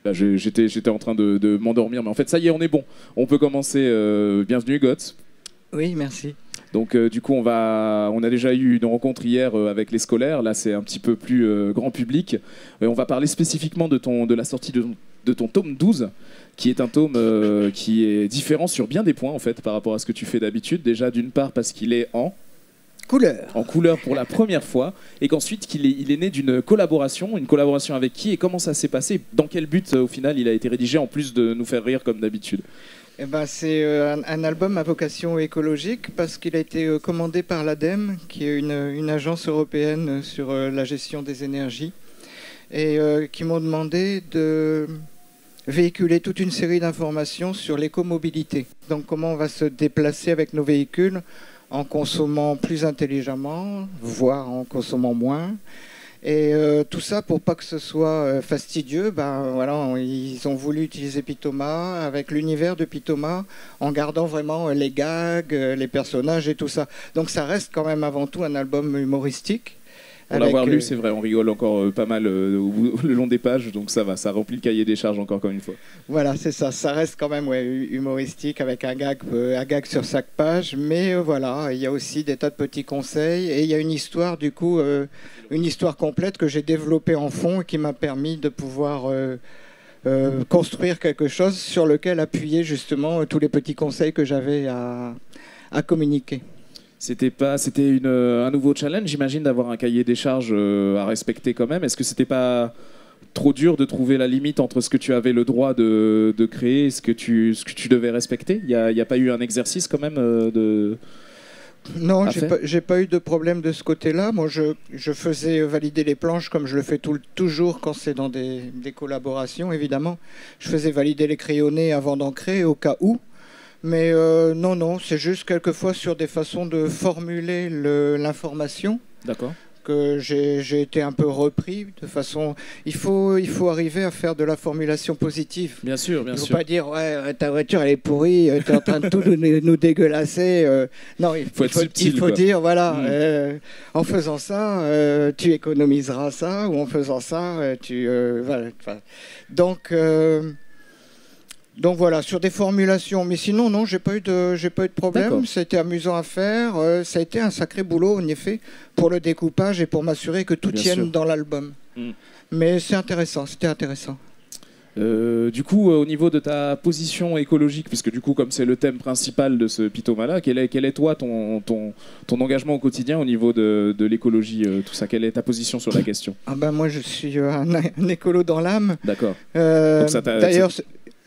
Là, j'étais en train de m'endormir, mais en fait, ça y est, on est bon. On peut commencer. Bienvenue, Goth. Oui, merci. Donc, du coup, on a déjà eu une rencontre hier avec les scolaires. Là, c'est un petit peu plus grand public. On va parler spécifiquement de la sortie de ton tome 12, qui est un tome qui est différent sur bien des points, en fait, par rapport à ce que tu fais d'habitude. Déjà, d'une part, parce qu'il est en couleur pour la première fois, et qu'ensuite il est né d'une collaboration. Une collaboration avec qui et comment ça s'est passé? Dans quel but au final il a été rédigé, en plus de nous faire rire comme d'habitude? Eh ben, c'est un album à vocation écologique parce qu'il a été commandé par l'ADEME, qui est une agence européenne sur la gestion des énergies, et qui m'ont demandé de véhiculer toute une série d'informations sur l'écomobilité. Donc comment on va se déplacer avec nos véhicules en consommant plus intelligemment, voire en consommant moins. Et tout ça pour pas que ce soit fastidieux. Ben, voilà, ils ont voulu utiliser Pythoma avec l'univers de Pythoma en gardant vraiment les gags, les personnages et tout ça. Donc ça reste quand même avant tout un album humoristique. Pour l'avoir lu, c'est vrai, on rigole encore pas mal le long des pages, donc ça va, ça remplit le cahier des charges encore comme une fois. Voilà, c'est ça, ça reste quand même humoristique avec un gag sur chaque page, mais voilà, il y a aussi des tas de petits conseils et il y a une histoire du coup, une histoire complète que j'ai développée en fond et qui m'a permis de pouvoir construire quelque chose sur lequel appuyer justement tous les petits conseils que j'avais à communiquer. C'était un nouveau challenge, j'imagine, d'avoir un cahier des charges à respecter quand même. Est-ce que c'était pas trop dur de trouver la limite entre ce que tu avais le droit de créer et ce que tu devais respecter? Il y a pas eu un exercice quand même Non, j'ai pas eu de problème de ce côté-là. Moi, je faisais valider les planches comme je le fais toujours quand c'est dans des collaborations, évidemment. Je faisais valider les crayonnés avant d'encrer au cas où. Mais non, c'est juste quelquefois sur des façons de formuler l'information. D'accord. Que j'ai été un peu repris de façon... Il faut arriver à faire de la formulation positive. Bien sûr, bien sûr. Il ne faut pas dire, ouais, ta voiture elle est pourrie, tu es en train de tout nous dégueulasser. Non, il faut dire, voilà, en faisant ça, tu économiseras ça, ou en faisant ça, voilà. Donc voilà, sur des formulations. Mais sinon, non, j'ai pas eu de problème. C'était amusant à faire. Ça a été un sacré boulot, en effet, pour le découpage et pour m'assurer que tout tienne dans l'album. Mais c'est intéressant, c'était intéressant. Du coup, au niveau de ta position écologique, puisque du coup, comme c'est le thème principal de ce Pythoma-là, quel est toi ton engagement au quotidien au niveau de l'écologie, tout ça? Quelle est ta position sur la question? Moi, je suis un écolo dans l'âme. D'accord. D'ailleurs,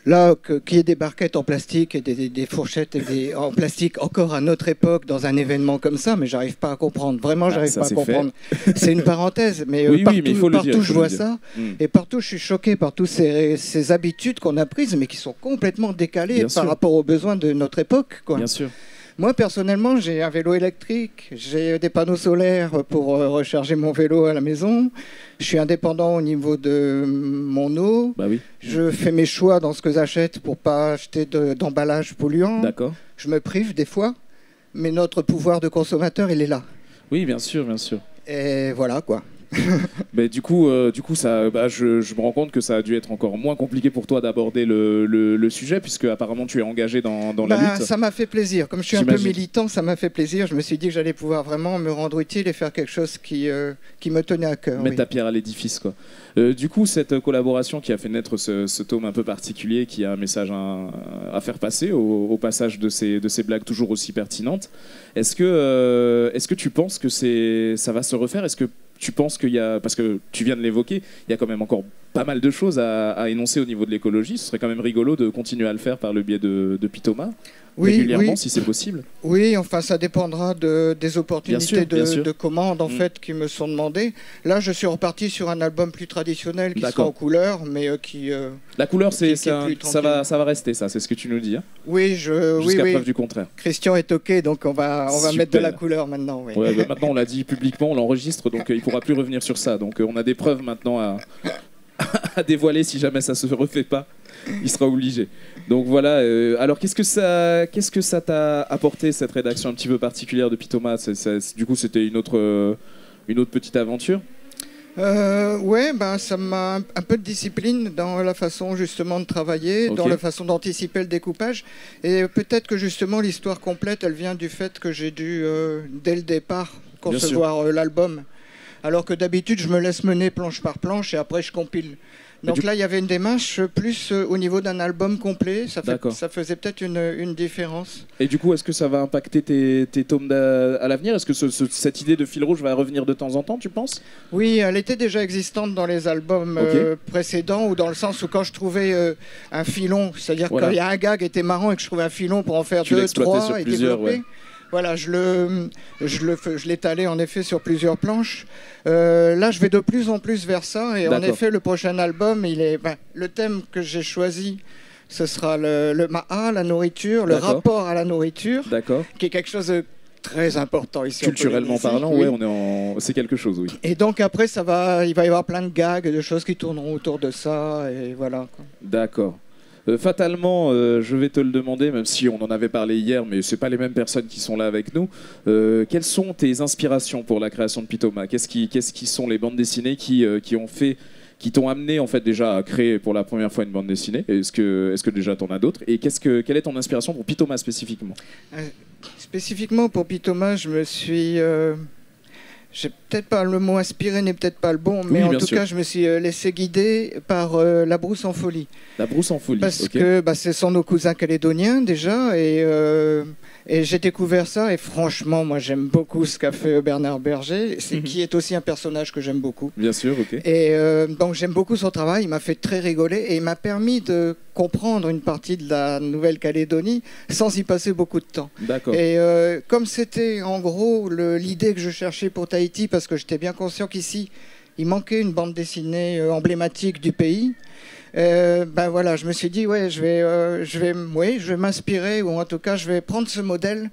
là, qu'il y ait des barquettes en plastique et des fourchettes en plastique encore à notre époque dans un événement comme ça, mais j'arrive pas à comprendre. Vraiment, j'arrive pas à comprendre. C'est une parenthèse, mais partout je vois ça. Et partout, je suis choqué par toutes ces habitudes qu'on a prises, mais qui sont complètement décalées par rapport aux besoins de notre époque, quoi. Bien sûr. Moi, personnellement, j'ai un vélo électrique, j'ai des panneaux solaires pour recharger mon vélo à la maison. Je suis indépendant au niveau de mon eau. Bah oui. Je fais mes choix dans ce que j'achète pour pas acheter d'emballage polluant. D'accord. Je me prive des fois, mais notre pouvoir de consommateur, il est là. Oui, bien sûr, bien sûr. Et voilà, quoi. Mais du coup, ça, je me rends compte que ça a dû être encore moins compliqué pour toi d'aborder le sujet, puisque apparemment tu es engagé dans la lutte. Ça m'a fait plaisir. Comme je suis un peu militant, ça m'a fait plaisir. Je me suis dit que j'allais pouvoir vraiment me rendre utile et faire quelque chose qui me tenait à cœur. Mettre ta pierre à l'édifice, quoi. Du coup, cette collaboration qui a fait naître ce tome un peu particulier, qui a un message à faire passer au passage de ces blagues toujours aussi pertinentes, est-ce que tu penses que ça va se refaire? Est-ce que tu penses qu'il y a, parce que tu viens de l'évoquer, il y a quand même encore pas mal de choses à énoncer au niveau de l'écologie. Ce serait quand même rigolo de continuer à le faire par le biais de Pythoma, régulièrement, si c'est possible. Oui, enfin, ça dépendra des opportunités de commande en fait, qui me sont demandées. Là, je suis reparti sur un album plus traditionnel qui sera en couleur, mais qui... La couleur, ça va rester, ça, c'est ce que tu nous dis. Hein, oui, jusqu'à preuve du contraire. Christian est OK, donc on va mettre de la couleur maintenant. Oui. Ouais, maintenant, on l'a dit publiquement, on l'enregistre, donc il ne pourra plus revenir sur ça. Donc on a des preuves maintenant à dévoiler si jamais ça ne se refait pas. Il sera obligé. Donc voilà. Alors qu'est-ce que ça t'a apporté, cette rédaction un petit peu particulière de Pythoma? Du coup, c'était une autre petite aventure. Ouais, ben, ça m'a un peu de discipline dans la façon justement de travailler, dans la façon d'anticiper le découpage. Et peut-être que justement l'histoire complète, elle vient du fait que j'ai dû, dès le départ, concevoir l'album. Alors que d'habitude, je me laisse mener planche par planche et après je compile. Donc là, il y avait une démarche plus au niveau d'un album complet. Ça faisait peut-être une différence. Et du coup, est-ce que ça va impacter tes tomes à l'avenir? Est-ce que cette idée de fil rouge va revenir de temps en temps, tu penses? Oui, elle était déjà existante dans les albums précédents, ou dans le sens où quand je trouvais un filon, c'est-à-dire quand il y a un gag qui était marrant et que je trouvais un filon pour en faire deux, trois et développer. Voilà, je l'étalais en effet sur plusieurs planches. Là, je vais de plus en plus vers ça. Et en effet, le prochain album, le thème que j'ai choisi, ce sera le Ma'a, la nourriture, le rapport à la nourriture, qui est quelque chose de très important ici. Culturellement parlant, oui. C'est quelque chose, oui. Et donc après, il va y avoir plein de gags, de choses qui tourneront autour de ça. Et voilà. D'accord. Fatalement, je vais te le demander, même si on en avait parlé hier, mais ce n'est pas les mêmes personnes qui sont là avec nous. Quelles sont tes inspirations pour la création de Pythoma? Qu'est-ce qui sont les bandes dessinées qui t'ont amené en fait déjà à créer pour la première fois une bande dessinée? Est-ce que déjà tu en as d'autres? Et quelle est ton inspiration pour Pythoma spécifiquement? Spécifiquement pour Pythoma, je me suis... J'ai peut-être pas le mot inspiré, n'est peut-être pas le bon, mais en tout cas, je me suis laissé guider par La Brousse en folie. La Brousse en folie, parce que ce sont nos cousins calédoniens déjà, et j'ai découvert ça, et franchement, moi j'aime beaucoup ce qu'a fait Bernard Berger, qui est aussi un personnage que j'aime beaucoup. Bien sûr, ok. Et donc j'aime beaucoup son travail, il m'a fait très rigoler, et il m'a permis de comprendre une partie de la Nouvelle-Calédonie sans y passer beaucoup de temps. D'accord. Et comme c'était en gros l'idée que je cherchais pour Tahiti, parce que j'étais bien conscient qu'ici, il manquait une bande dessinée emblématique du pays, voilà, je me suis dit, je vais m'inspirer, ou en tout cas, je vais prendre ce modèle.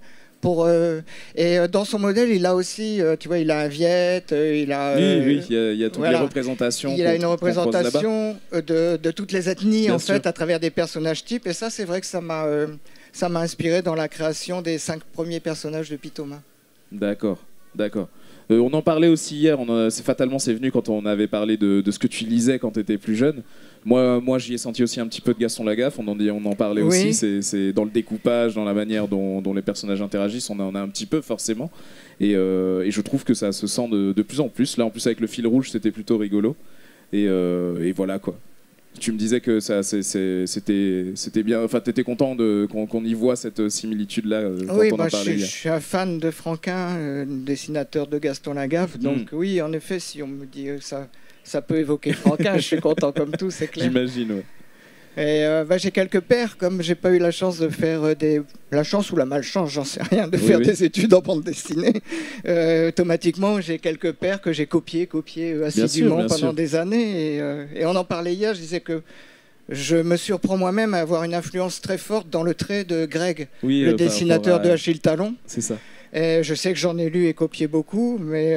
Et dans son modèle, il a aussi, tu vois, il a un Viet, il a... oui, il y a toutes les représentations. Il a une représentation de toutes les ethnies, en fait, à travers des personnages types. Et ça, c'est vrai que ça m'a inspiré dans la création des 5 premiers personnages de Pythoma. D'accord. On en parlait aussi hier, c'est venu quand on avait parlé de ce que tu lisais quand tu étais plus jeune. Moi j'y ai senti aussi un petit peu de Gaston Lagaffe, on en parlait aussi, c'est dans le découpage, dans la manière dont les personnages interagissent, on en a un petit peu forcément. Et je trouve que ça se sent de plus en plus. Là en plus avec le fil rouge c'était plutôt rigolo. Et voilà quoi. Tu me disais que c'était bien, enfin tu étais content qu'on y voit cette similitude-là quand on en parlait hier. Je suis un fan de Franquin, dessinateur de Gaston Lagaffe, donc oui, en effet, si on me dit ça peut évoquer Franquin, je suis content comme tout, c'est clair. J'imagine, oui. Et j'ai quelques pairs, comme j'ai pas eu la chance de faire la chance ou la malchance, j'en sais rien, de faire des études en bande dessinée. Automatiquement, j'ai quelques pairs que j'ai copiés assidûment pendant des années. Et on en parlait hier, je disais que je me surprends moi-même à avoir une influence très forte dans le trait de Greg, le dessinateur de Achille Talon. C'est ça. Et je sais que j'en ai lu et copié beaucoup, mais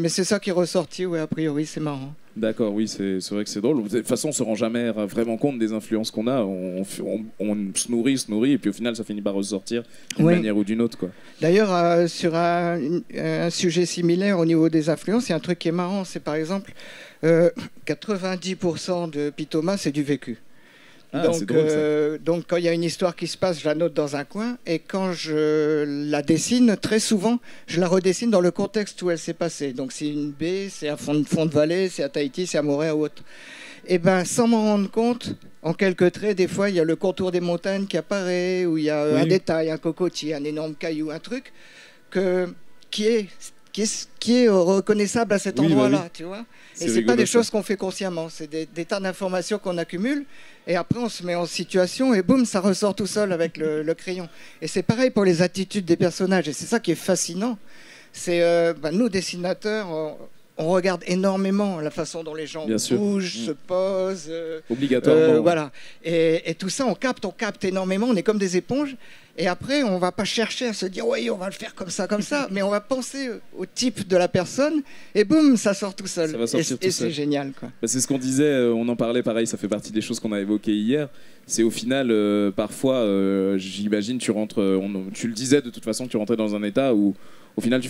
c'est ça qui est ressorti, a priori, c'est marrant. D'accord, oui, c'est vrai que c'est drôle. De toute façon, on ne se rend jamais vraiment compte des influences qu'on a. On se nourrit, et puis au final, ça finit par ressortir d'une manière ou d'une autre, quoi. D'ailleurs, sur un sujet similaire au niveau des influences, il y a un truc qui est marrant, c'est par exemple 90% de Pythoma, c'est du vécu. Donc quand il y a une histoire qui se passe, je la note dans un coin, et quand je la dessine, très souvent, je la redessine dans le contexte où elle s'est passée. Donc c'est une baie, c'est un fond de vallée, c'est à Tahiti, c'est à Moret ou autre. Et sans m'en rendre compte, en quelques traits, des fois, il y a le contour des montagnes qui apparaît, où il y a un détail, un cocotier, un énorme caillou, un truc qui est reconnaissable à cet endroit-là, tu vois. Et c'est pas des choses qu'on fait consciemment, c'est des tas d'informations qu'on accumule, et après on se met en situation, et boum, ça ressort tout seul avec le crayon. Et c'est pareil pour les attitudes des personnages, et c'est ça qui est fascinant. C'est nous, dessinateurs, on regarde énormément la façon dont les gens bougent, se posent. Obligatoirement. Voilà. Et tout ça, on capte énormément, on est comme des éponges. Et après, on ne va pas chercher à se dire, oui, on va le faire comme ça, mais on va penser au type de la personne, et boum, ça sort tout seul. Ça va sortir tout seul. C'est génial, quoi. C'est ce qu'on disait, on en parlait pareil, ça fait partie des choses qu'on a évoquées hier. C'est au final, parfois, j'imagine, tu le disais de toute façon, tu rentrais dans un état où, au final,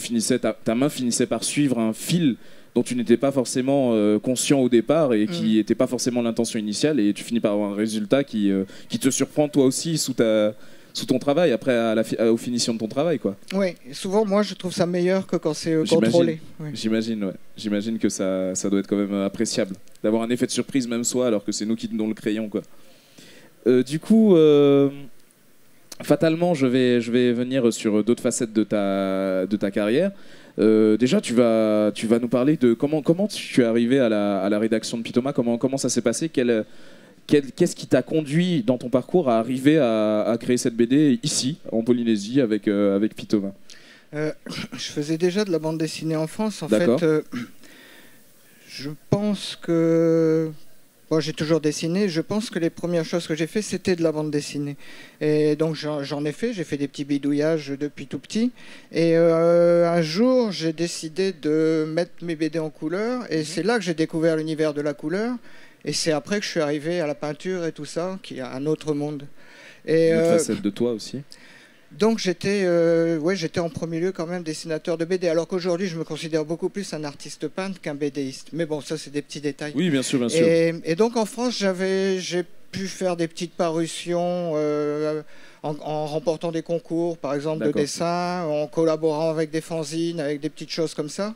ta main finissait par suivre un fil dont tu n'étais pas forcément conscient au départ et qui n'était pas forcément l'intention initiale, et tu finis par avoir un résultat qui te surprend toi aussi sous ton travail, après aux finitions de ton travail, quoi. Oui, souvent moi je trouve ça meilleur que quand c'est contrôlé. Ouais. J'imagine que ça doit être quand même appréciable d'avoir un effet de surprise même soi alors que c'est nous qui donnons le crayon, quoi. Du coup, fatalement, je vais venir sur d'autres facettes de ta carrière. Déjà, tu vas nous parler de comment tu es arrivé à la rédaction de Pythoma, comment ça s'est passé, qu'est-ce qui t'a conduit dans ton parcours à arriver à créer cette BD ici, en Polynésie, avec Pythoma. Je faisais déjà de la bande dessinée en France. En fait, je pense que... Bon, j'ai toujours dessiné. Je pense que les premières choses que j'ai fait, c'était de la bande dessinée. Et donc j'en ai fait. J'ai fait des petits bidouillages depuis tout petit. Et un jour, j'ai décidé de mettre mes BD en couleur. Et c'est là que j'ai découvert l'univers de la couleur. Et c'est après que je suis arrivé à la peinture et tout ça, qui est un autre monde. Et, une facette de toi aussi. Donc j'étais en premier lieu quand même dessinateur de BD, alors qu'aujourd'hui je me considère beaucoup plus un artiste peintre qu'un BDiste. Mais bon, ça c'est des petits détails. Oui, bien sûr, bien sûr. Et donc en France, j'ai pu faire des petites parutions en remportant des concours, par exemple de dessin, en collaborant avec des fanzines, avec des petites choses comme ça.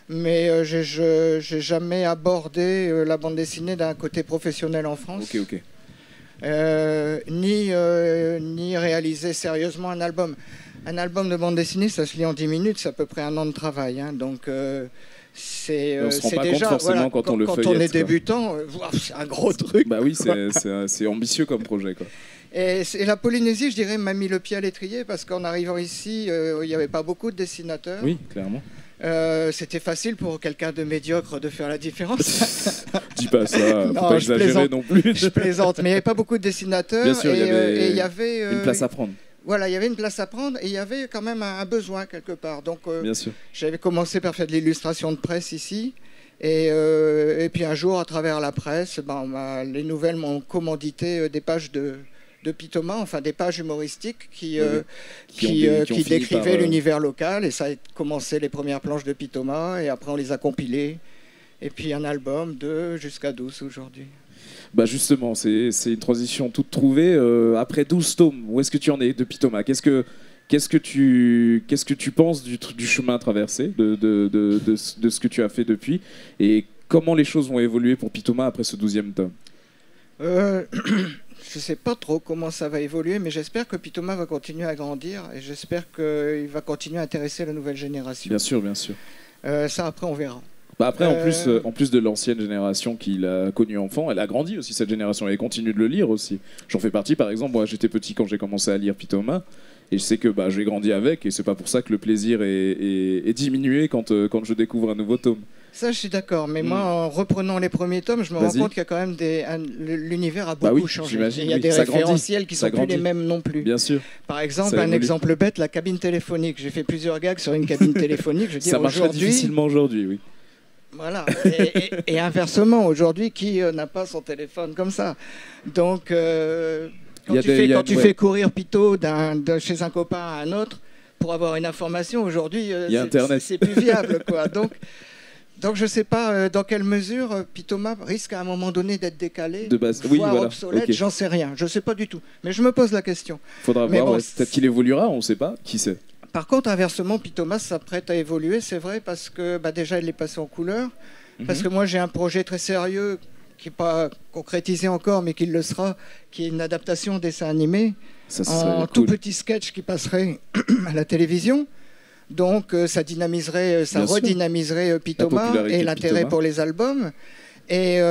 Mais j'ai jamais abordé la bande dessinée d'un côté professionnel en France. Ok. Ni réaliser sérieusement un album. Un album de bande dessinée, ça se lit en 10 minutes, c'est à peu près un an de travail. Hein, donc c'est déjà forcément quand on est débutant, c'est un gros truc. Bah oui, c'est ambitieux comme projet, quoi. Et la Polynésie, je dirais, m'a mis le pied à l'étrier parce qu'en arrivant ici, il n'y avait pas beaucoup de dessinateurs. Oui, clairement. C'était facile pour quelqu'un de médiocre de faire la différence. Dis pas ça, faut pas exagérer non plus. Je plaisante, mais il n'y avait pas beaucoup de dessinateurs. Bien sûr, il y avait une place à prendre. Voilà, il y avait une place à prendre et il y avait quand même un besoin quelque part. Donc, bien sûr. J'avais commencé par faire de l'illustration de presse ici. Et puis un jour, à travers la presse, les nouvelles m'ont commandité des pages de Pythoma, enfin des pages humoristiques qui décrivaient l'univers local, et ça a commencé les premières planches de Pythoma, et après on les a compilées, et puis un album jusqu'à 12 aujourd'hui. Bah justement, c'est une transition toute trouvée. Après 12 tomes, où est-ce que tu en es de Pythoma ? Qu'est-ce que tu penses du chemin traversé, de ce que tu as fait depuis, et comment les choses vont évoluer pour Pythoma après ce 12e tome ? Je ne sais pas trop comment ça va évoluer, mais j'espère que Pythoma va continuer à grandir et j'espère qu'il va continuer à intéresser la nouvelle génération. Bien sûr, bien sûr. Ça, après, on verra. Après, en plus de l'ancienne génération qui l'a connu enfant, elle a grandi aussi, cette génération, et elle continue de le lire aussi. J'en fais partie, par exemple, moi j'étais petit quand j'ai commencé à lire Pythoma, et je sais que j'ai grandi avec, et c'est pas pour ça que le plaisir est diminué quand je découvre un nouveau tome. Ça, je suis d'accord, mais moi, en reprenant les premiers tomes, je me rends compte qu'il y a quand même l'univers a beaucoup changé. Il y a des référentiels qui sont plus les mêmes non plus. Bien sûr. Par exemple, un exemple bête, la cabine téléphonique. J'ai fait plusieurs gags sur une cabine téléphonique. Je veux dire, ça marcherait difficilement aujourd'hui, oui. Voilà. Et inversement, aujourd'hui, qui n'a pas son téléphone comme ça ? Donc, quand tu fais courir Pytho chez un copain à un autre pour avoir une information, aujourd'hui, c'est plus viable, quoi. Donc je ne sais pas dans quelle mesure Pythoma risque à un moment donné d'être décalé, voire obsolète, j'en sais rien, je ne sais pas du tout. Mais je me pose la question. Il faudra voir, peut-être qu'il évoluera, on ne sait pas, qui sait. Par contre, inversement, Pythoma s'apprête à évoluer, c'est vrai, parce que déjà, il est passé en couleur. Parce que moi, j'ai un projet très sérieux, qui n'est pas concrétisé encore, mais qui le sera, qui est une adaptation dessin animé, en tout petit sketch qui passerait à la télévision. Donc ça dynamiserait, ça redynamiserait Pythoma et l'intérêt pour les albums. Et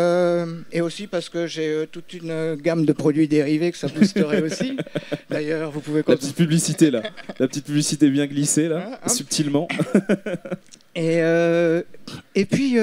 aussi parce que j'ai toute une gamme de produits dérivés que ça boosterait aussi. D'ailleurs, vous pouvez... La petite publicité là, la petite publicité bien glissée là, subtilement. Et puis,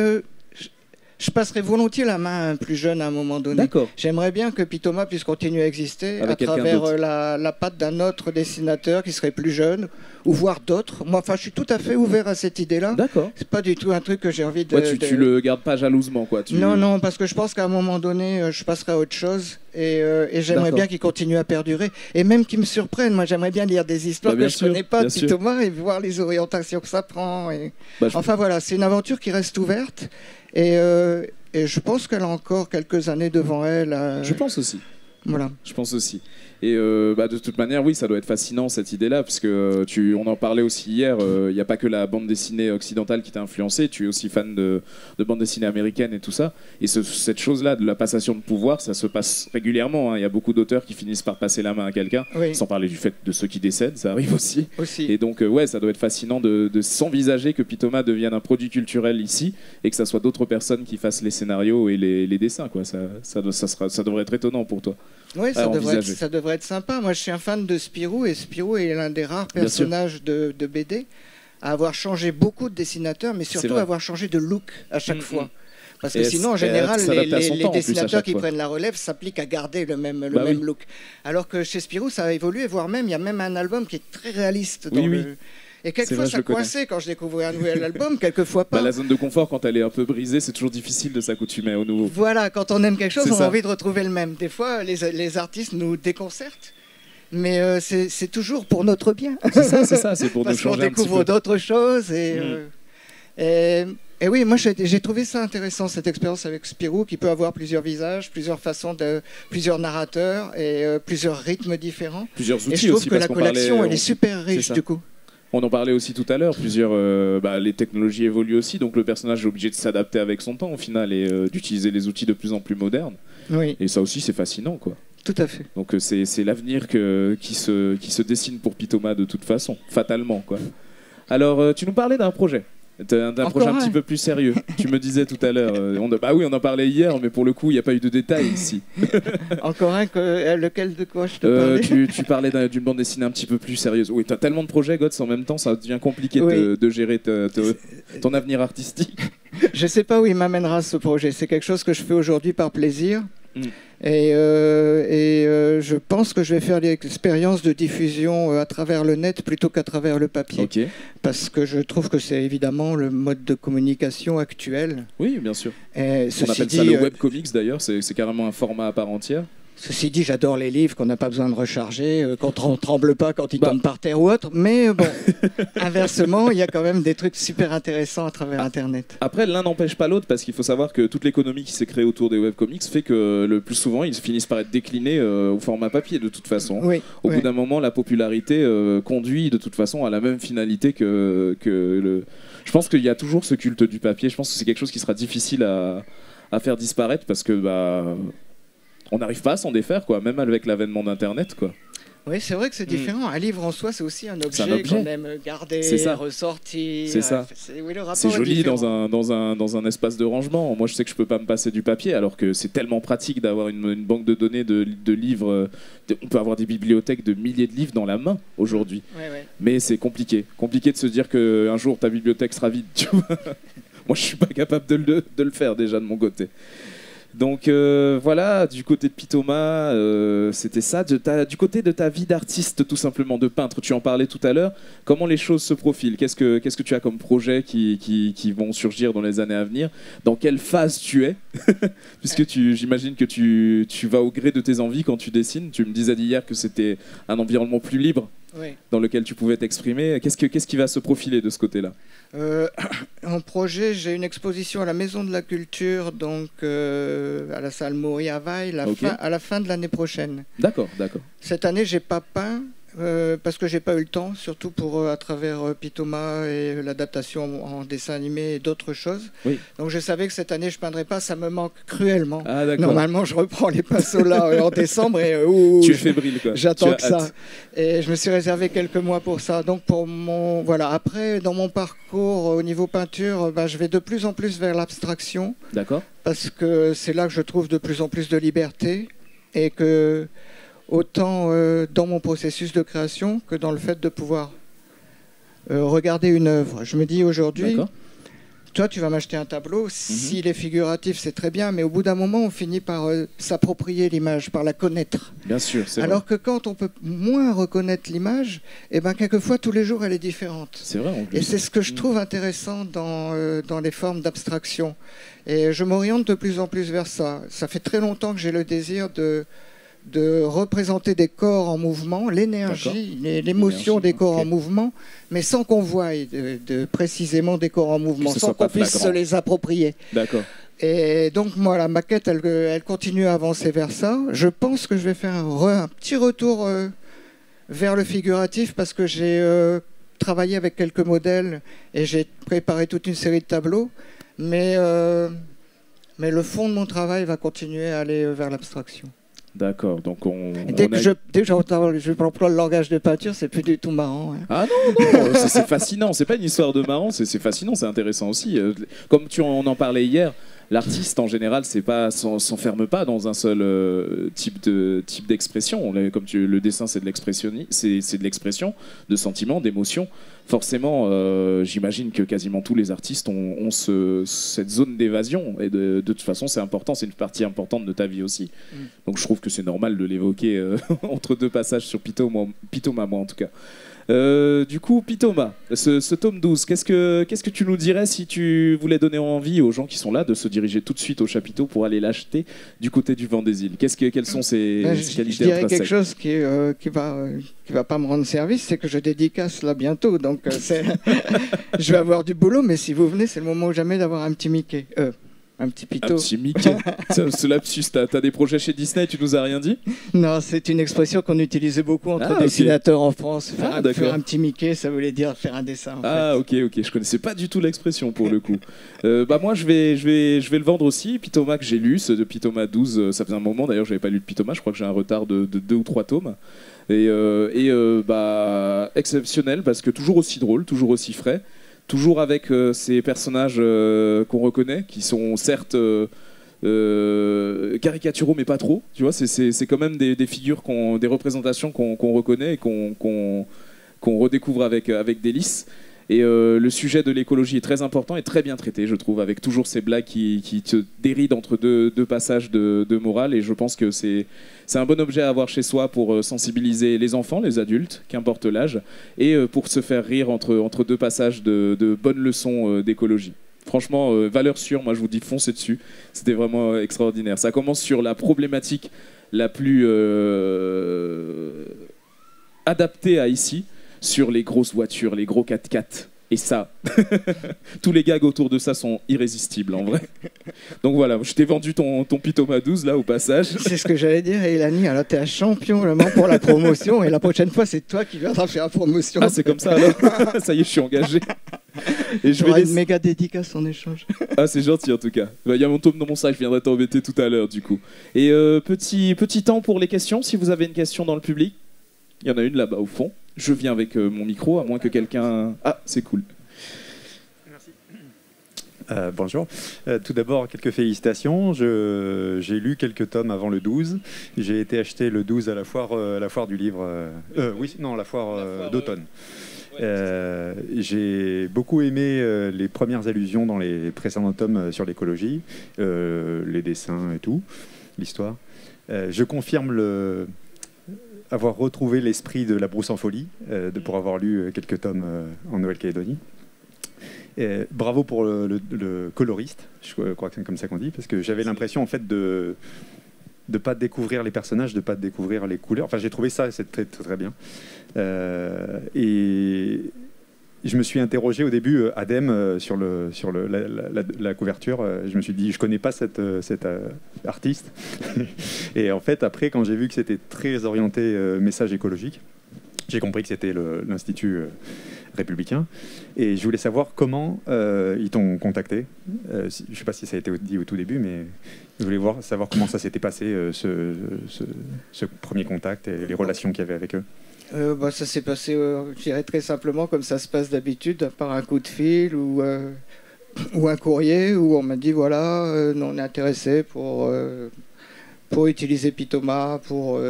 Je passerais volontiers la main à un plus jeune à un moment donné. D'accord. J'aimerais bien que Pitoma puisse continuer à exister Avec à travers quelqu'un la patte d'un autre dessinateur qui serait plus jeune, ou voire d'autres. Moi, enfin, je suis tout à fait ouvert à cette idée-là. D'accord. C'est pas du tout un truc que j'ai envie de... Ouais, tu le gardes pas jalousement, quoi. Non, non, parce que je pense qu'à un moment donné, je passerai à autre chose et j'aimerais bien qu'il continue à perdurer. Et même qu'il me surprenne. Moi, j'aimerais bien lire des histoires que je connais pas de Pitoma et voir les orientations que ça prend. Et... Enfin, voilà, c'est une aventure qui reste ouverte. Et je pense qu'elle a encore quelques années devant elle. Je pense aussi. Voilà. Je pense aussi. Et de toute manière, oui, ça doit être fascinant cette idée-là, parce que on en parlait aussi hier. Il n'y a pas que la bande dessinée occidentale qui t'a influencé. Tu es aussi fan de bande dessinée américaine et tout ça. Et cette chose-là, de la passation de pouvoir, ça se passe régulièrement. Il y a beaucoup d'auteurs qui finissent par passer la main à quelqu'un, sans parler du fait de ceux qui décèdent, ça arrive aussi. Et donc, ouais, ça doit être fascinant de s'envisager que Pitoma devienne un produit culturel ici et que ça soit d'autres personnes qui fassent les scénarios et les dessins, quoi. Ça devrait être étonnant pour toi. Oui, ça devrait être sympa. Moi, je suis un fan de Spirou, et Spirou est l'un des rares personnages de BD à avoir changé beaucoup de dessinateurs, mais surtout à avoir changé de look à chaque fois. Parce que sinon, en général, les dessinateurs qui prennent la relève s'appliquent à garder le même look. Alors que chez Spirou, ça a évolué, voire même, il y a même un album qui est très réaliste. Et quelquefois, ça coinçait quand je découvrais un nouvel album, quelquefois pas. La zone de confort, quand elle est un peu brisée, c'est toujours difficile de s'accoutumer au nouveau. Voilà, quand on aime quelque chose, on a envie de retrouver le même. Des fois, les artistes nous déconcertent, mais c'est toujours pour notre bien. C'est ça, c'est pour nous changer un petit peu. Parce qu'on découvre d'autres choses. Et oui, moi, j'ai trouvé ça intéressant, cette expérience avec Spirou, qui peut avoir plusieurs visages, plusieurs façons, plusieurs narrateurs et plusieurs rythmes différents. Plusieurs outils aussi. Et je trouve que la collection, elle est super riche, du coup. On en parlait aussi tout à l'heure, les technologies évoluent aussi, donc le personnage est obligé de s'adapter avec son temps au final et d'utiliser les outils de plus en plus modernes. Oui. Et ça aussi, c'est fascinant, quoi. Tout à fait. Donc c'est l'avenir qui se dessine pour Pitoma de toute façon, fatalement, quoi. Alors, tu nous parlais d'un projet. D'un projet un petit peu plus sérieux. Tu me disais tout à l'heure, on en parlait hier, mais pour le coup, il n'y a pas eu de détails ici. Encore un, lequel de quoi je te parlais tu parlais d'une bande dessinée un petit peu plus sérieuse. Oui, tu as tellement de projets, Gods, en même temps, ça devient compliqué de gérer ton avenir artistique. Je ne sais pas où il m'amènera ce projet. C'est quelque chose que je fais aujourd'hui par plaisir. Et je pense que je vais faire l'expérience de diffusion à travers le net plutôt qu'à travers le papier. Parce que je trouve que c'est évidemment le mode de communication actuel. Oui, bien sûr. On appelle ça le webcomics d'ailleurs, c'est carrément un format à part entière. Ceci dit, j'adore les livres qu'on n'a pas besoin de recharger, quand on ne tremble pas quand ils tombent par terre ou autre. Mais bon, inversement, il y a quand même des trucs super intéressants à travers Internet. Après, l'un n'empêche pas l'autre, parce qu'il faut savoir que toute l'économie qui s'est créée autour des webcomics fait que le plus souvent, ils finissent par être déclinés au format papier de toute façon. Au bout d'un moment, la popularité conduit de toute façon à la même finalité que le... Je pense qu'il y a toujours ce culte du papier. Je pense que c'est quelque chose qui sera difficile à faire disparaître, parce que... on n'arrive pas à s'en défaire, quoi, même avec l'avènement d'Internet, quoi. Oui, c'est vrai que c'est différent. Un livre en soi, c'est aussi un objet qu'on aime garder, ressortir. C'est ça. C'est joli dans un espace de rangement. Moi, je sais que je peux pas me passer du papier, alors que c'est tellement pratique d'avoir une banque de données de livres. On peut avoir des bibliothèques de milliers de livres dans la main aujourd'hui. Mais c'est compliqué. Compliqué de se dire qu'un jour, ta bibliothèque sera vide. Tu vois. Moi, je suis pas capable de le faire déjà de mon côté. Donc voilà, du côté de Pitoma, c'était ça. Du côté de ta vie d'artiste, tout simplement, de peintre, tu en parlais tout à l'heure. Comment les choses se profilent ? Qu'est-ce que tu as comme projets qui vont surgir dans les années à venir ? Dans quelle phase tu es ? Puisque j'imagine que tu vas au gré de tes envies quand tu dessines. Tu me disais d'hier que c'était un environnement plus libre dans lequel tu pouvais t'exprimer. Qu'est-ce qui va se profiler de ce côté-là ? En projet, j'ai une exposition à la Maison de la Culture, donc à la salle Maury à Vail, à la fin de l'année prochaine. D'accord. Cette année, j'ai pas peint parce que j'ai pas eu le temps, surtout pour à travers Pitoma et l'adaptation en dessin animé et d'autres choses. Donc je savais que cette année je peindrais pas, ça me manque cruellement. Normalement, je reprends les pinceaux là en décembre et tu es fébrile, quoi. J'attends que ça. Et je me suis réservé quelques mois pour ça. Donc après dans mon parcours au niveau peinture, je vais de plus en plus vers l'abstraction. D'accord. Parce que c'est là que je trouve de plus en plus de liberté et que autant dans mon processus de création que dans le fait de pouvoir regarder une œuvre. Je me dis aujourd'hui, toi, tu vas m'acheter un tableau. S'il est figuratif, c'est très bien, mais au bout d'un moment, on finit par s'approprier l'image, par la connaître. Bien sûr, c'est Alors vrai. que quand on peut moins reconnaître l'image, eh ben, quelquefois, tous les jours, elle est différente. C'est vrai, en plus. Et c'est ce que je trouve intéressant dans les formes d'abstraction. Et je m'oriente de plus en plus vers ça. Ça fait très longtemps que j'ai le désir de représenter des corps en mouvement, l'énergie, l'émotion des corps en mouvement, mais sans qu'on voie précisément des corps en mouvement, sans qu'on puisse se les approprier. D'accord. Et donc, moi, la maquette, elle continue à avancer vers ça. Je pense que je vais faire un petit retour vers le figuratif parce que j'ai travaillé avec quelques modèles et j'ai préparé toute une série de tableaux. Mais le fond de mon travail va continuer à aller vers l'abstraction. D'accord, donc dès que j'emploie le langage de peinture, c'est plus du tout marrant. Hein. Ah non, c'est fascinant, c'est pas une histoire de marrant, c'est fascinant, c'est intéressant aussi. Comme on en parlait hier, l'artiste en général s'enferme pas dans un seul type d'expression. Comme le dessin, c'est de l'expression, de sentiments, d'émotions. Forcément, j'imagine que quasiment tous les artistes ont cette zone d'évasion. Et de toute façon, c'est important, c'est une partie importante de ta vie aussi. Donc je trouve que c'est normal de l'évoquer entre deux passages sur Pythoma, moi en tout cas. Du coup, Pythoma, ce tome 12, qu'est-ce que tu nous dirais si tu voulais donner envie aux gens qui sont là de se diriger tout de suite au chapiteau pour aller l'acheter du côté du Vendée-Îles? Quelles sont ces qualités? Je dirais quelque chose qui va pas me rendre service, c'est que je dédicace là bientôt. Donc je vais avoir du boulot, mais si vous venez, c'est le moment ou jamais d'avoir un petit Mickey. Un petit Python. Un petit Mickey. Ce lapsus, t'as des projets chez Disney, tu nous as rien dit? Non, c'est une expression qu'on utilisait beaucoup entre dessinateurs en France. Faire un petit Mickey, ça voulait dire faire un dessin. Ok, je connaissais pas du tout l'expression pour le coup. Moi, je vais le vendre aussi. Pythoma que j'ai lu, ce de Pythoma 12, ça faisait un moment d'ailleurs, j'avais pas lu de Pythoma, je crois que j'ai un retard de 2 ou 3 tomes. Et exceptionnel parce que toujours aussi drôle, toujours aussi frais. Toujours avec ces personnages qu'on reconnaît, qui sont certes caricaturaux, mais pas trop. Tu vois, c'est quand même des figures, des représentations qu'on reconnaît et qu'on redécouvre avec délice. Et le sujet de l'écologie est très important et très bien traité, je trouve, avec toujours ces blagues qui te dérident entre deux passages de morale. Et je pense que c'est un bon objet à avoir chez soi pour sensibiliser les enfants, les adultes, qu'importe l'âge, et pour se faire rire entre deux passages de bonnes leçons d'écologie. Franchement, valeur sûre, moi je vous dis foncez dessus. C'était vraiment extraordinaire. Ça commence sur la problématique la plus adaptée à ici, sur les grosses voitures, les gros 4x4. Et ça, tous les gags autour de ça sont irrésistibles en vrai. Donc voilà, je t'ai vendu ton Pythoma 12 là au passage. C'est ce que j'allais dire, Elani, alors t'es un champion vraiment pour la promotion et la prochaine fois c'est toi qui viendras faire la promotion. Ah c'est comme ça alors. Ça y est, je suis engagé. Et je vais une méga dédicace en échange. Ah c'est gentil en tout cas. Il y a mon tome dans mon sac, je viendrai t'embêter tout à l'heure du coup. Et petit temps pour les questions, si vous avez une question dans le public. Il y en a une là-bas au fond. Je viens avec mon micro, à moins que quelqu'un... Ah, c'est cool. Merci. Bonjour. Tout d'abord, quelques félicitations. J'ai lu quelques tomes avant le 12. J'ai été acheter le 12 à la foire du livre... la foire d'automne. J'ai beaucoup aimé les premières allusions dans les précédents tomes sur l'écologie, les dessins et tout, l'histoire. Je confirme avoir retrouvé l'esprit de La Brousse en folie, pour avoir lu quelques tomes en Nouvelle-Calédonie. Bravo pour le coloriste, je crois que c'est comme ça qu'on dit, parce que j'avais l'impression en fait de pas découvrir les personnages, de pas découvrir les couleurs. Enfin, j'ai trouvé ça, c'est très, très, très bien. Et je me suis interrogé au début, Adem, sur la couverture. Je me suis dit, je connais pas cet artiste. Et en fait, après, quand j'ai vu que c'était très orienté message écologique, j'ai compris que c'était l'Institut républicain. Et je voulais savoir comment ils t'ont contacté. Je ne sais pas si ça a été dit au tout début, mais je voulais savoir comment ça s'était passé, ce premier contact et les relations qu'il y avait avec eux. Ça s'est passé, je dirais très simplement, comme ça se passe d'habitude, par un coup de fil ou un courrier où on m'a dit voilà, on est intéressé pour utiliser Pythoma pour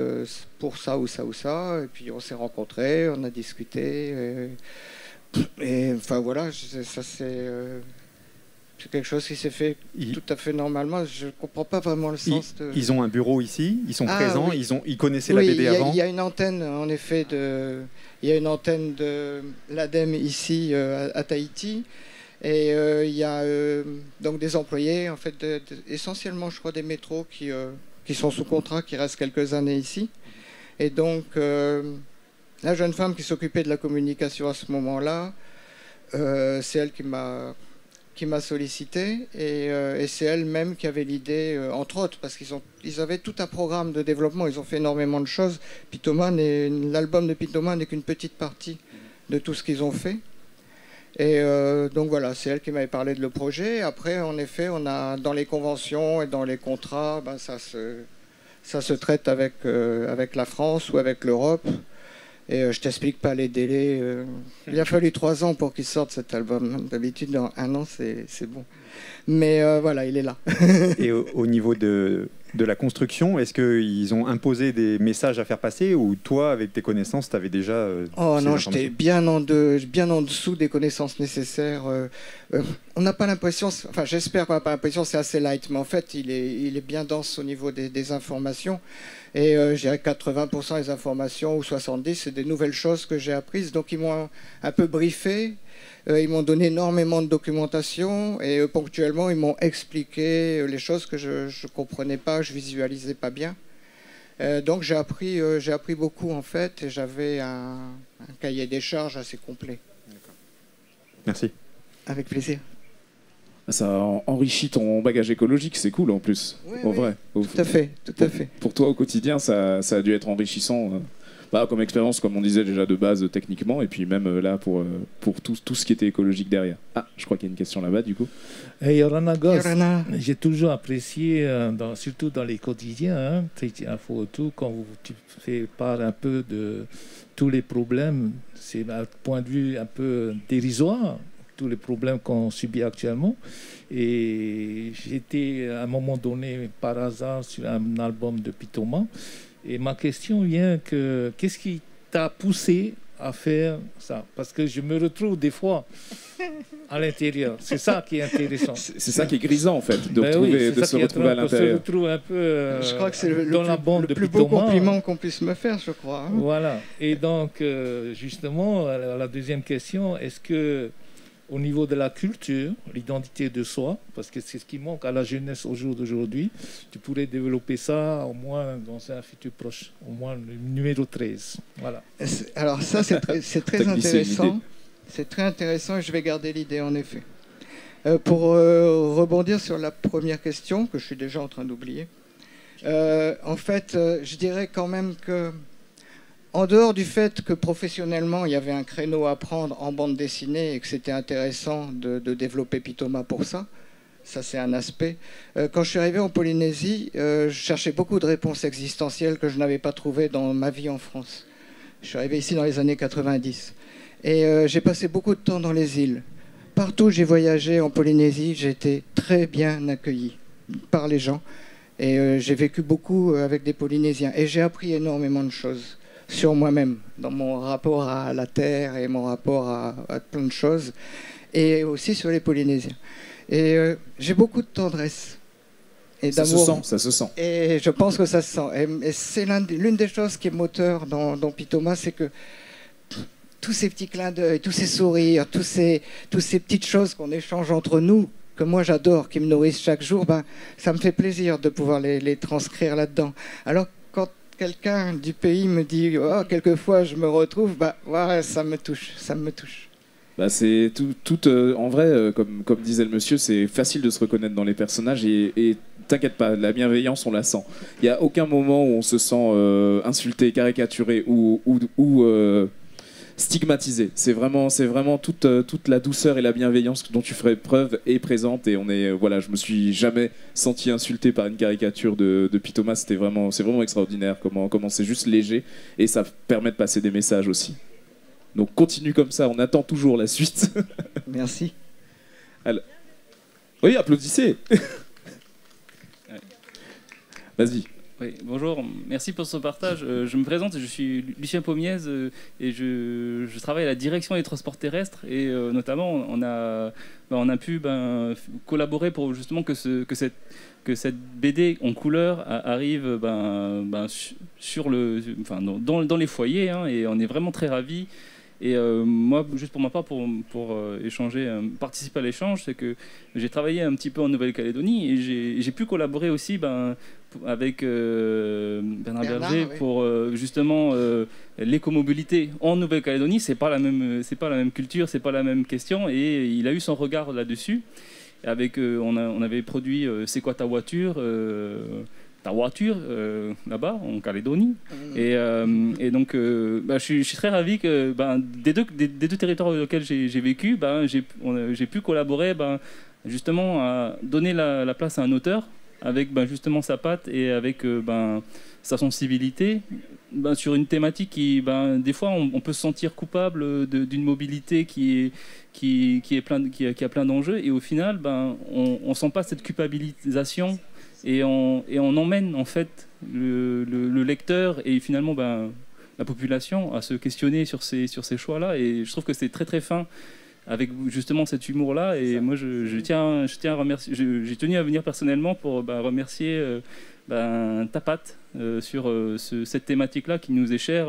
ça ou ça ou ça. Et puis on s'est rencontrés, on a discuté. Et enfin voilà, ça c'est. C'est quelque chose qui s'est fait tout à fait normalement. Je ne comprends pas vraiment le sens. Ils ont un bureau ici, ils sont présents, oui. ils connaissaient la BD avant. Il y a une antenne, en effet, il y a une antenne de l'ADEME ici à Tahiti. Et il y a donc des employés, en fait, essentiellement, je crois, des métros qui sont sous contrat, qui restent quelques années ici. Et donc, la jeune femme qui s'occupait de la communication à ce moment-là, c'est elle qui m'a sollicité et c'est elle-même qui avait l'idée, entre autres, parce qu'ils avaient tout un programme de développement, ils ont fait énormément de choses. L'album de Pitoma n'est qu'une petite partie de tout ce qu'ils ont fait. Et donc voilà, c'est elle qui m'avait parlé de le projet. Après, en effet, on a dans les conventions et dans les contrats, ben, ça se traite avec la France ou avec l'Europe. Et je t'explique pas les délais. Il a fallu 3 ans pour qu'il sorte cet album. D'habitude, dans 1 an, c'est bon. Mais voilà, il est là. Et au niveau de la construction, est-ce qu'ils ont imposé des messages à faire passer ou toi, avec tes connaissances, tu avais déjà... oh non, j'étais bien en dessous des connaissances nécessaires. On n'a pas l'impression, enfin j'espère qu'on n'a pas l'impression, c'est assez light, mais en fait, il est bien dense au niveau des informations. Et je dirais 80% des informations, ou 70%, c'est des nouvelles choses que j'ai apprises. Donc ils m'ont un peu briefé. Ils m'ont donné énormément de documentation et ponctuellement, ils m'ont expliqué les choses que je ne comprenais pas, je visualisais pas bien. Donc j'ai appris beaucoup en fait et j'avais un cahier des charges assez complet. Merci. Avec plaisir. Ça enrichit ton bagage écologique, c'est cool en plus. Oui, en oui. vrai. Tout à fait, tout à fait. Pour toi au quotidien, ça a dû être enrichissant. Comme expérience, comme on disait déjà de base techniquement, et puis même là pour tout ce qui était écologique derrière. Ah, je crois qu'il y a une question là-bas du coup. Hey, Yorana Goss, Yorana. j'ai toujours apprécié, surtout dans les quotidiens, Tahiti Info et tout, quand tu fais part un peu de tous les problèmes, c'est un point de vue un peu dérisoire, tous les problèmes qu'on subit actuellement. Et j'étais à un moment donné par hasard sur un album de Pitoma. Et ma question vient que qu'est-ce qui t'a poussé à faire ça? Parce que je me retrouve des fois à l'intérieur. C'est ça qui est intéressant. C'est ça qui est grisant en fait, de se retrouver à l'intérieur. On se retrouve un peu je crois que c'est dans la bande le de plus beau Pitoma. compliment qu'on puisse me faire, je crois. Hein. Voilà. Et donc, justement, la deuxième question, est-ce que au niveau de la culture, l'identité de soi, parce que c'est ce qui manque à la jeunesse au jour d'aujourd'hui, tu pourrais développer ça au moins dans un futur proche, au moins le numéro 13. Voilà. Alors ça, c'est très intéressant. C'est très intéressant et je vais garder l'idée en effet. Pour rebondir sur la première question, que je suis déjà en train d'oublier, en fait, je dirais quand même que en dehors du fait que professionnellement, il y avait un créneau à prendre en bande dessinée et que c'était intéressant de développer Pitoma pour ça, ça c'est un aspect. Quand je suis arrivé en Polynésie, je cherchais beaucoup de réponses existentielles que je n'avais pas trouvées dans ma vie en France. Je suis arrivé ici dans les années 90. Et j'ai passé beaucoup de temps dans les îles. Partout où j'ai voyagé en Polynésie, j'ai été très bien accueilli par les gens. Et j'ai vécu beaucoup avec des Polynésiens. Et j'ai appris énormément de choses sur moi-même, dans mon rapport à la terre et mon rapport à plein de choses, et aussi sur les Polynésiens. Et j'ai beaucoup de tendresse et d'amour. Ça se sent. Et je pense que ça se sent. Et c'est l'une des choses qui est moteur dans Pitoma, c'est que tous ces petits clins d'œil, tous ces sourires, tous ces petites choses qu'on échange entre nous, que moi j'adore, qui me nourrissent chaque jour, ça me fait plaisir de pouvoir les transcrire là-dedans. Alors quand quelqu'un du pays me dit oh, quelquefois je me retrouve, ouais, ça me touche. C'est tout en vrai, comme disait le monsieur, c'est facile de se reconnaître dans les personnages et t'inquiète pas, la bienveillance on la sent. Il n'y a aucun moment où on se sent insulté, caricaturé ou stigmatisé. C'est vraiment toute la douceur et la bienveillance dont tu ferais preuve est présente et je me suis jamais senti insulté par une caricature de Pitoma. C'est vraiment extraordinaire comment c'est juste léger et ça permet de passer des messages aussi. Donc continue comme ça, on attend toujours la suite. Merci. Alors... Oui, applaudissez. Vas-y. Oui, bonjour, merci pour ce partage. Je me présente, je suis Lucien Pommiez et je travaille à la direction des transports terrestres et notamment on a pu collaborer pour justement que cette BD en couleur arrive sur dans les foyers hein, et on est vraiment très ravis. Et moi, juste pour ma part, pour échanger, participer à l'échange, c'est que j'ai travaillé un petit peu en Nouvelle-Calédonie et j'ai pu collaborer aussi avec Bernard Berger oui. Pour justement l'écomobilité en Nouvelle-Calédonie. C'est pas la même culture, c'est pas la même question, et il a eu son regard là-dessus. Avec on avait produit C'est quoi ta voiture là-bas en Calédonie et donc je suis très ravi que des deux territoires auxquels j'ai vécu j'ai pu collaborer justement à donner la place à un auteur avec justement sa patte et avec sa sensibilité sur une thématique qui des fois on peut se sentir coupable d'une mobilité qui a plein d'enjeux et au final on sent pas cette culpabilisation. Et on emmène en fait le lecteur et finalement la population à se questionner sur ces choix-là. Et je trouve que c'est très très fin avec justement cet humour-là. Et moi je tiens à remercier. J'ai tenu à venir personnellement pour remercier ta patte sur cette thématique-là qui nous est chère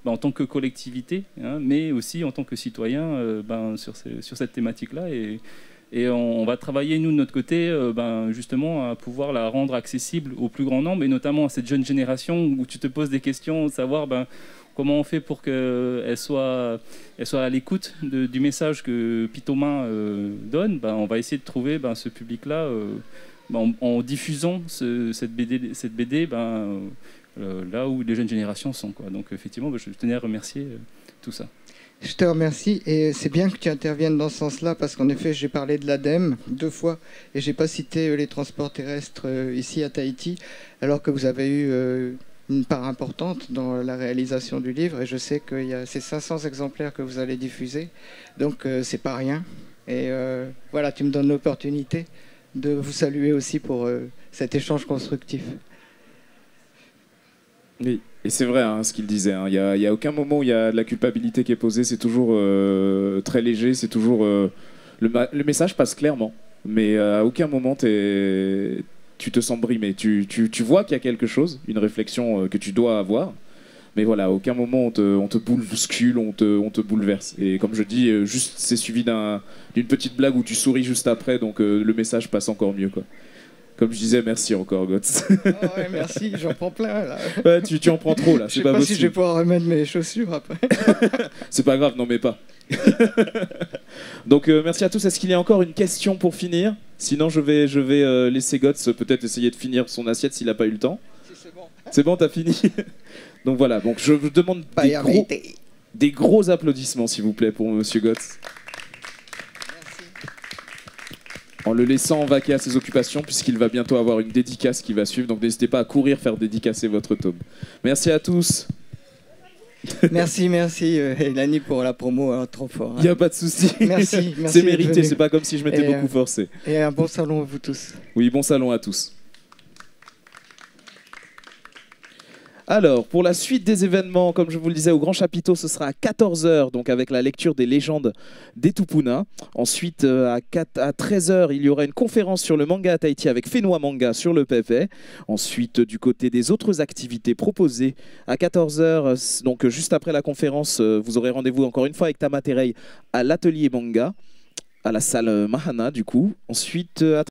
en tant que collectivité, hein, mais aussi en tant que citoyen sur cette thématique-là. Et on va travailler, nous, de notre côté, justement, à pouvoir la rendre accessible au plus grand nombre, et notamment à cette jeune génération où tu te poses des questions, de savoir comment on fait pour qu'elle soit à l'écoute du message que Pitoma donne. On va essayer de trouver ce public-là en diffusant cette BD là où les jeunes générations sont, quoi. Donc, effectivement, je tenais à remercier tout ça. Je te remercie et c'est bien que tu interviennes dans ce sens-là parce qu'en effet j'ai parlé de l'ADEME 2 fois et j'ai pas cité les transports terrestres ici à Tahiti alors que vous avez eu une part importante dans la réalisation du livre et je sais qu'il y a ces 500 exemplaires que vous allez diffuser donc c'est pas rien et voilà, tu me donnes l'opportunité de vous saluer aussi pour cet échange constructif. Oui. Et c'est vrai hein, ce qu'il disait, il n'y a aucun moment où il y a de la culpabilité qui est posée, c'est toujours très léger, c'est toujours... le message passe clairement, mais à aucun moment tu te sens brimé. Tu vois qu'il y a quelque chose, une réflexion que tu dois avoir, mais voilà, à aucun moment on te bouscule, on te bouleverse. Et comme je dis, juste c'est suivi d'une petite blague où tu souris juste après, donc le message passe encore mieux, quoi. Comme je disais, merci encore, Götz. Oh ouais, merci, j'en prends plein là. Ouais, tu en prends trop là, c'est pas possible. Je sais pas si je vais pouvoir remettre mes chaussures après. C'est pas grave, n'en mets pas. Donc merci à tous. Est-ce qu'il y a encore une question pour finir? Sinon je vais laisser Götz peut-être essayer de finir son assiette s'il n'a pas eu le temps. Si c'est bon. C'est bon, t'as fini. Donc voilà, donc je vous demande des gros applaudissements s'il vous plaît pour Monsieur Götz. En le laissant vaquer à ses occupations puisqu'il va bientôt avoir une dédicace qui va suivre. Donc n'hésitez pas à courir faire dédicacer votre tome. Merci à tous. Merci Elani pour la promo, hein, trop fort. Hein. Il n'y a pas de souci. Merci. C'est mérité, c'est pas comme si je m'étais beaucoup forcé. Et un bon salon à vous tous. Oui, bon salon à tous. Alors, pour la suite des événements, comme je vous le disais, au Grand Chapiteau, ce sera à 14 h, donc avec la lecture des légendes des Tupuna. Ensuite, à 13 h, il y aura une conférence sur le manga à Tahiti avec Fenua Manga sur le PV. Ensuite, du côté des autres activités proposées, à 14 h, donc juste après la conférence, vous aurez rendez-vous encore une fois avec Tamaterei à l'atelier manga, à la salle Mahana du coup. Ensuite, à